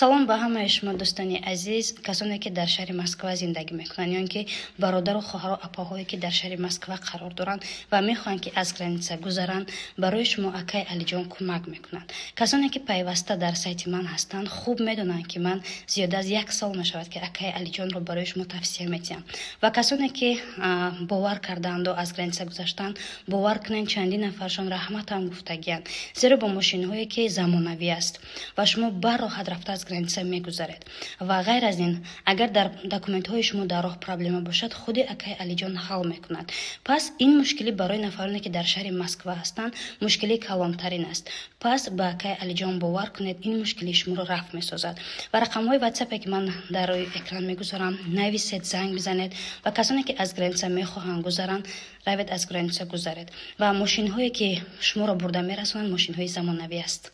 салом ба ҳамаи шумо дӯстони азиз, касоне ки дар шаҳри Москва зиндагӣ мекунанд ё ин ки бародару хоҳару апоҳое ки дар шаҳри Москва қарор доранд ва мехоҳанд ки аз граница гузаранд, барои шумо акаи Алиҷон кӯмак мекунанд. Касоне ки пайваста дар сайти ман ҳастанд, хуб медонанд ки ман зиёда аз 1 сол мешавад ки акаи Алиҷонро барои шумо тавсия медиҳам. Ва касоне ки бовар кардаанду аз граница гузаштанд, бовар кунед чандин нафаршон раҳматам гуфтагиянд, зеро бо мошинҳое ки замонавӣ аст ва шумо барроҳат рафта аз граница мегузаред. Ва ғайр аз ин, агар дар документҳои шумо дар роҳ проблема бошад, худи акаи Алиҷон ҳал мекунад. Пас ин мушкилӣ барои нафароне ки дар шаҳри Москва ҳастанд, мушкилии калонтарин аст. Пас ба акаи Алиҷон бовар кунед, ин мушкилии шуморо рафъ месозад. Ва рақамҳои WhatsApp ки ман дар рӯи экран мегузорам, нависед, занг бизанед ва касоне ки аз граница мехоҳанд гузаранд, равед аз граница гузаред. Ва мошинҳое ки шуморо бурда мерасонанд, мошинҳои замонавӣ аст.